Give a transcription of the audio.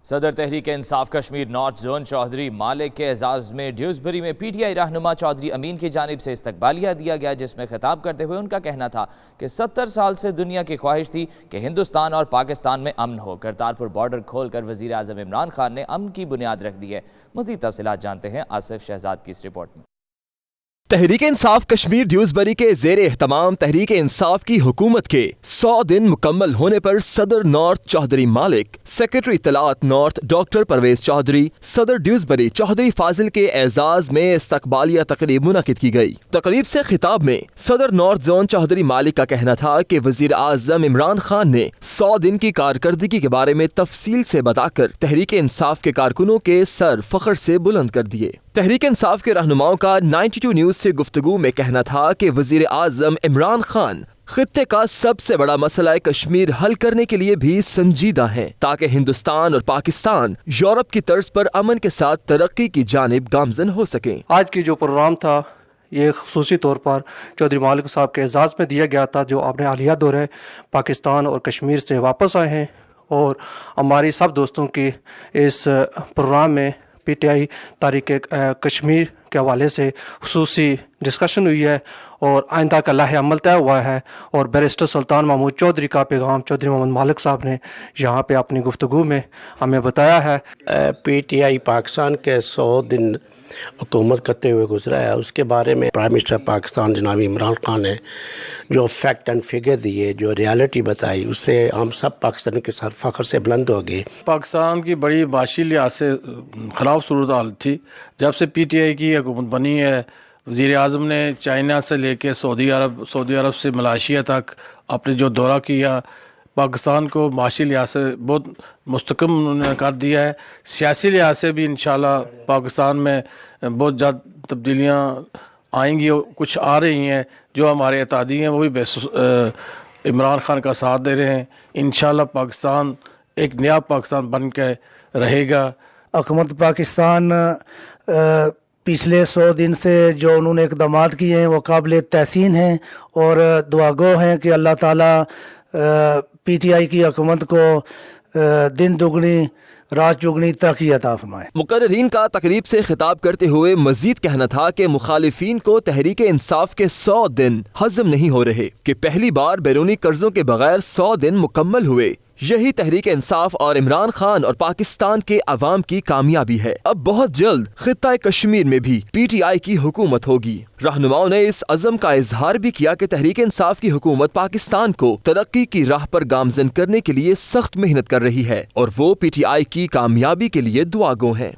صدر Tehreek Insaf Kashmir north zone Chaudhry مالک کے اعزاز میں ڈیوزبری میں پی ٹی آئی رہنما چودھری امین کی جانب سے استقبالیہ دیا گیا، جس میں خطاب کرتے ہوئے ان کا کہنا تھا کہ 70 سال سے دنیا کی خواہش تھی کہ ہندوستان اور پاکستان میں امن ہو۔ کرتارپور بارڈر کھول کر وزیر اعظم عمران خان نے امن کی بنیاد رکھ دی ہے۔ مزید تفصیلات جانتے ہیں آصف شہزاد کی اس رپورٹ میں۔ تحریک انصاف کشمیر ڈیوزبری کے زیر اہتمام تحریک انصاف کی حکومت کے 100 دن مکمل ہونے پر صدر نارتھ چودھری مالک، سیکرٹری اطلاعات نارتھ ڈاکٹر پرویز چودھری، صدر ڈیوزبری چودھری فاضل کے اعزاز میں استقبالیہ تقریب منعقد کی گئی۔ تقریب سے خطاب میں صدر نارتھ زون چودھری مالک کا کہنا تھا کہ وزیر اعظم عمران خان نے 100 دن کی کارکردگی کے بارے میں تفصیل سے بتا کر تحریک انصاف کے کارکنوں کے سر فخر سے بلند کر دیے۔ تحریک انصاف کے رہنماؤں کا 92 نیوز سے گفتگو میں کہنا تھا کہ وزیر اعظم عمران خان خطے کا سب سے بڑا مسئلہ کشمیر حل کرنے کے لیے بھی سنجیدہ ہیں، تاکہ ہندوستان اور پاکستان یورپ کی طرز پر امن کے ساتھ ترقی کی جانب گامزن ہو سکیں۔ آج کی جو پروگرام تھا یہ خصوصی طور پر چودھری مالک صاحب کے اعزاز میں دیا گیا تھا، جو اپنے حالیہ دورے پاکستان اور کشمیر سے واپس آئے ہیں، اور ہماری سب دوستوں کی اس پروگرام میں پی ٹی آئی تحریک کشمیر کے حوالے سے خصوصی ڈسکشن ہوئی ہے اور آئندہ کا لائحہ عمل طے ہوا ہے، اور بیرسٹر سلطان محمود چودھری کا پیغام چودھری محمد مالک صاحب نے یہاں پہ اپنی گفتگو میں ہمیں بتایا ہے۔ پی ٹی آئی پاکستان کے 100 دن حکومت کرتے ہوئے گزرا ہے، اس کے بارے میں پرائم منسٹر پاکستان جناب عمران خان نے جو فیکٹ اینڈ فگر دیے، جو ریالٹی بتائی، اس سے ہم سب پاکستانی کے ساتھ فخر سے بلند ہو گئے۔ پاکستان کی بڑی معاشی لحاظ سے خراب صورتحال تھی۔ جب سے پی ٹی آئی کی حکومت بنی ہے، وزیر اعظم نے چائنا سے لے کے سعودی عرب سے ملائیشیا تک اپنے جو دورہ کیا، پاکستان کو معاشی لحاظ سے بہت مستحکم انہوں نے کر دیا ہے۔ سیاسی لحاظ سے بھی انشاءاللہ پاکستان میں بہت جلد تبدیلیاں آئیں گی، اور کچھ آ رہی ہیں۔ جو ہمارے اتحادی ہیں وہ بھی عمران خان کا ساتھ دے رہے ہیں۔ انشاءاللہ پاکستان ایک نیا پاکستان بن کے رہے گا۔ حکومت پاکستان پچھلے 100 دن سے جو انہوں نے اقدامات کیے ہیں وہ قابل تحسین ہیں، اور دعا گو ہیں کہ اللہ تعالیٰ پی ٹی آئی کی حکومت کو دن دگنی رات چگنی ترقی عطا فرمائے۔ مقررین کا تقریب سے خطاب کرتے ہوئے مزید کہنا تھا کہ مخالفین کو تحریک انصاف کے 100 دن ہضم نہیں ہو رہے کہ پہلی بار بیرونی قرضوں کے بغیر 100 دن مکمل ہوئے۔ یہی تحریک انصاف اور عمران خان اور پاکستان کے عوام کی کامیابی ہے۔ اب بہت جلد خطہ کشمیر میں بھی پی ٹی آئی کی حکومت ہوگی۔ رہنماؤں نے اس عزم کا اظہار بھی کیا کہ تحریک انصاف کی حکومت پاکستان کو ترقی کی راہ پر گامزن کرنے کے لیے سخت محنت کر رہی ہے، اور وہ پی ٹی آئی کی کامیابی کے لیے دعا گو ہیں۔